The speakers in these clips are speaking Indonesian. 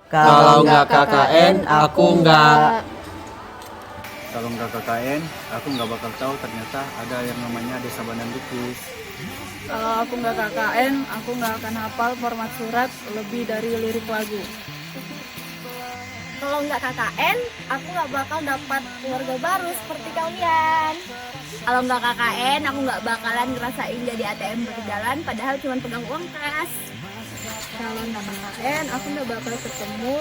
Kalau nggak KKN, aku nggak. Kalau nggak KKN, aku nggak bakal tahu ternyata ada yang namanya Desa Bandan Bikis. Kalau aku nggak KKN, aku nggak akan hafal format surat lebih dari lirik lagu. Kalau nggak KKN, aku nggak bakal dapat keluarga baru seperti kalian. Kalau nggak KKN, aku nggak bakalan ngerasain jadi ATM berjalan padahal cuma pegang uang kas. Kalau nggak KKN, aku nggak bakal ketemu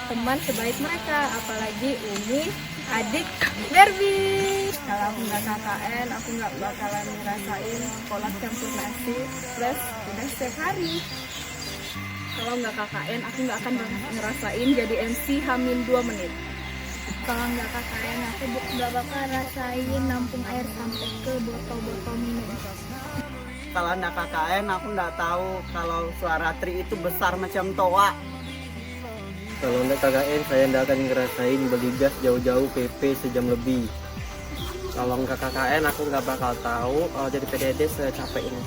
teman sebaik mereka, apalagi Umi, adik Barbie. Kalau aku nggak KKN, aku nggak bakalan ngerasain kolak campur nasi plus udah setiap hari. Kalau nggak KKN, aku nggak akan ngerasain jadi MC Hamin 2 menit. Kalau nggak KKN, aku nggak bakal rasain nampung air sampai ke botol-botol minum. Kalau nggak KKN, aku nggak tahu kalau suara Tri itu besar macam toa. Kalau nggak KKN, saya nggak akan ngerasain beli gas jauh-jauh PP sejam lebih. Kalau nggak KKN, aku nggak bakal tahu jadi PDD secapek ini.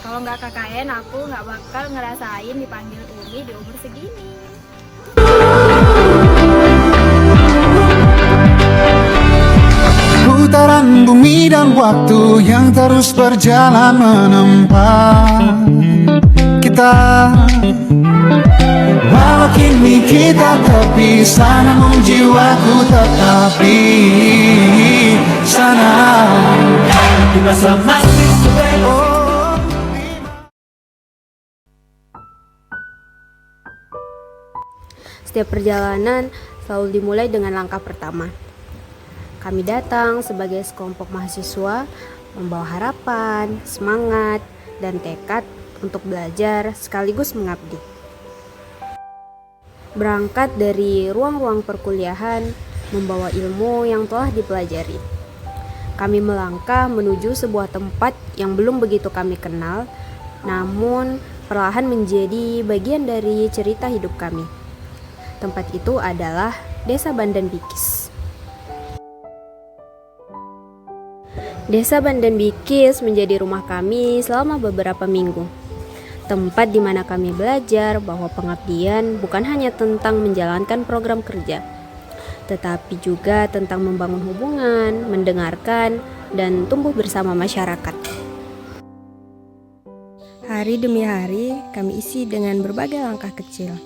Kalau nggak KKN, aku nggak bakal ngerasain dipanggil Umi di umur segini. Putaran bumi dan waktu yang terus berjalan menempa kita. Walau kini kita terpisah, namun jiwaku tetap di sana. Setiap perjalanan selalu dimulai dengan langkah pertama. Kami datang sebagai sekelompok mahasiswa membawa harapan, semangat, dan tekad untuk belajar sekaligus mengabdi. Berangkat dari ruang-ruang perkuliahan, membawa ilmu yang telah dipelajari. Kami melangkah menuju sebuah tempat yang belum begitu kami kenal, namun perlahan menjadi bagian dari cerita hidup kami. Tempat itu adalah Desa Bandan Bikis. Desa Bandan Bikis menjadi rumah kami selama beberapa minggu. Tempat di mana kami belajar bahwa pengabdian bukan hanya tentang menjalankan program kerja, tetapi juga tentang membangun hubungan, mendengarkan, dan tumbuh bersama masyarakat. Hari demi hari kami isi dengan berbagai langkah kecil.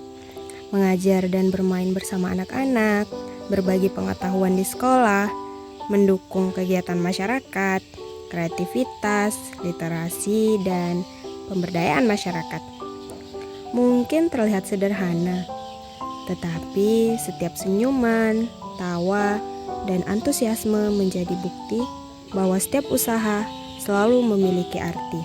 Mengajar dan bermain bersama anak-anak, berbagi pengetahuan di sekolah, mendukung kegiatan masyarakat, kreativitas, literasi, dan pemberdayaan masyarakat. Mungkin terlihat sederhana, tetapi setiap senyuman, tawa, dan antusiasme menjadi bukti bahwa setiap usaha selalu memiliki arti.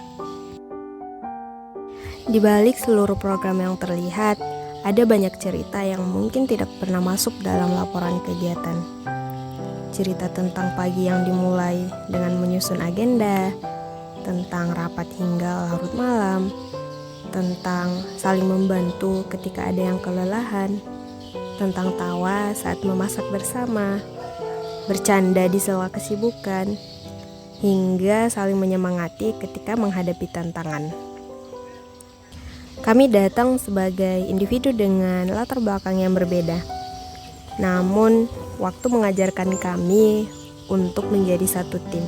Di balik seluruh program yang terlihat, ada banyak cerita yang mungkin tidak pernah masuk dalam laporan kegiatan. Cerita tentang pagi yang dimulai dengan menyusun agenda, tentang rapat hingga larut malam, tentang saling membantu ketika ada yang kelelahan, tentang tawa saat memasak bersama, bercanda di sela kesibukan, hingga saling menyemangati ketika menghadapi tantangan. Kami datang sebagai individu dengan latar belakang yang berbeda. Namun, waktu mengajarkan kami untuk menjadi satu tim.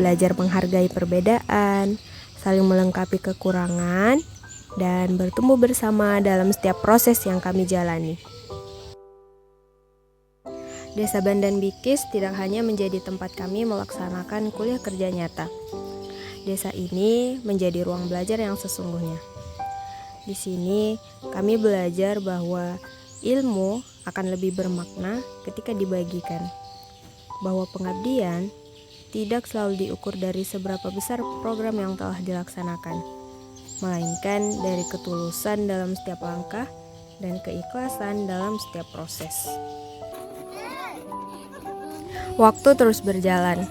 Belajar menghargai perbedaan, saling melengkapi kekurangan, dan bertumbuh bersama dalam setiap proses yang kami jalani. Desa Bandan Bikis tidak hanya menjadi tempat kami melaksanakan kuliah kerja nyata. Desa ini menjadi ruang belajar yang sesungguhnya. Di sini kami belajar bahwa ilmu akan lebih bermakna ketika dibagikan. Bahwa pengabdian tidak selalu diukur dari seberapa besar program yang telah dilaksanakan, melainkan dari ketulusan dalam setiap langkah dan keikhlasan dalam setiap proses. Waktu terus berjalan.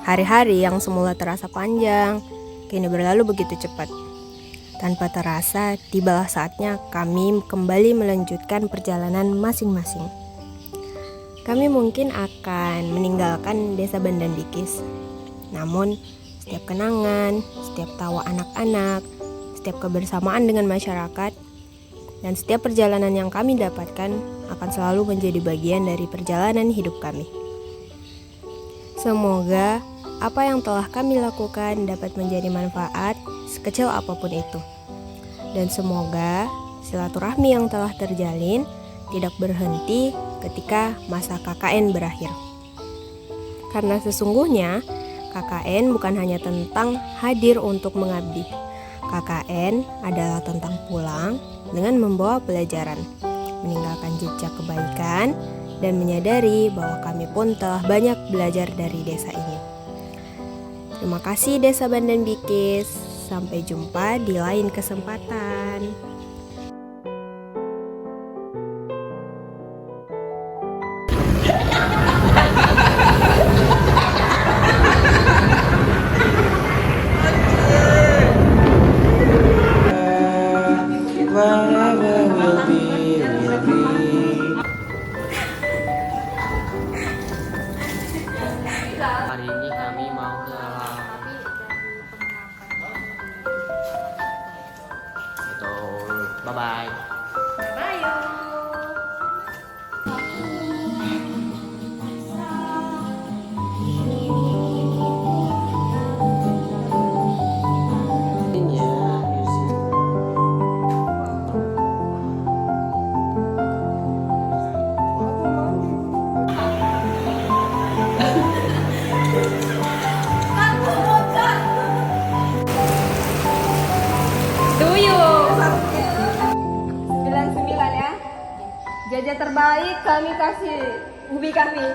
Hari-hari yang semula terasa panjang, kini berlalu begitu cepat. Tanpa terasa, tibalah saatnya kami kembali melanjutkan perjalanan masing-masing. Kami mungkin akan meninggalkan Desa Bandan Bikis. Namun, setiap kenangan, setiap tawa anak-anak, setiap kebersamaan dengan masyarakat dan setiap perjalanan yang kami dapatkan akan selalu menjadi bagian dari perjalanan hidup kami. Semoga apa yang telah kami lakukan dapat menjadi manfaat sekecil apapun itu. Dan semoga silaturahmi yang telah terjalin tidak berhenti ketika masa KKN berakhir. Karena sesungguhnya KKN bukan hanya tentang hadir untuk mengabdi. KKN adalah tentang pulang dengan membawa pelajaran, meninggalkan jejak kebaikan, dan menyadari bahwa kami pun telah banyak belajar dari desa ini. Terima kasih Desa Bandan Bikis. Sampai jumpa di lain kesempatan. Hari ini kami mau ke alam. Betul. Bye bye. Tuyul 99 ya. Jajan terbaik kami kasih ubi kami.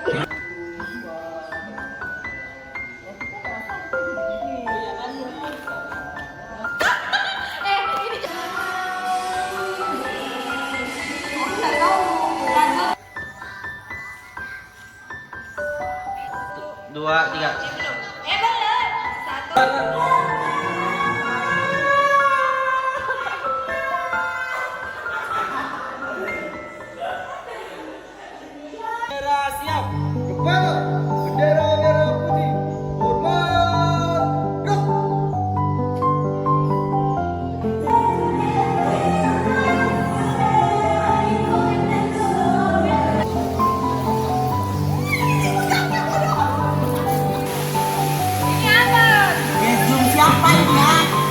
Dua, tiga.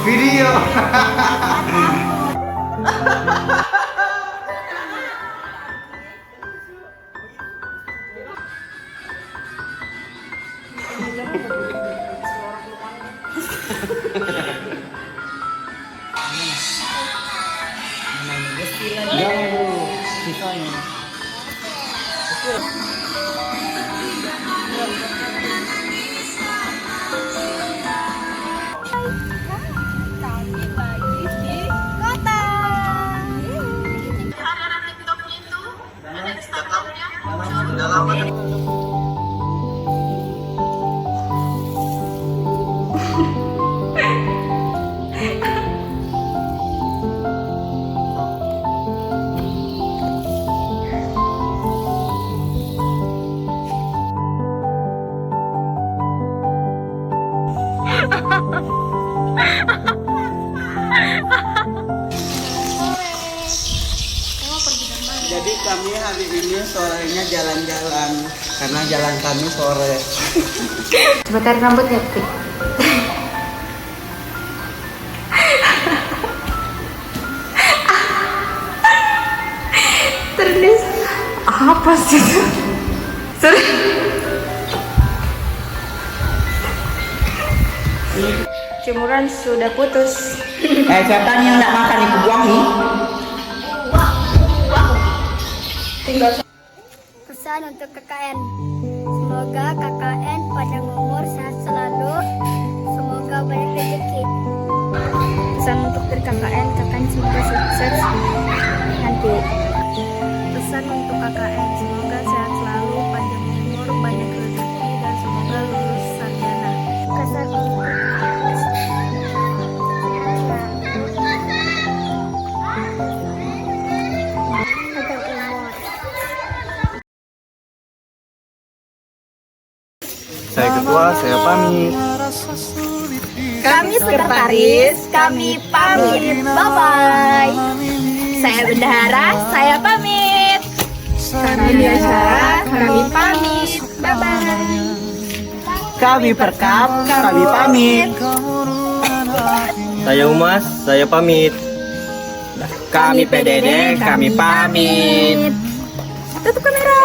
Video. Kami lagi di kota. Jadi kami hari ini sorenya jalan-jalan karena jalan kami sore. Coba tarik rambutnya, Pik. Terus apa sih itu? Jemuran sudah putus. Siapa nih yang nggak makan itu buang nih? Pesan untuk KKN. Semoga KKN panjang umur, sehat selalu. Semoga banyak rezeki. Pesan untuk dari KKN semoga sukses nanti. Pesan untuk KKN semoga sehat selalu, panjang umur, banyak rezeki, dan semoga lulus sarjana. Pesan untuk Saya ketua, saya pamit. kami sekretaris, kami pamit. Bye-bye. Saya Bendahara, saya pamit. Kami di acara, kami pamit. Bye-bye. Kami Perkap, kami pamit. Saya Umas, saya pamit. Kami PDD, kami pamit. Tutup kamera.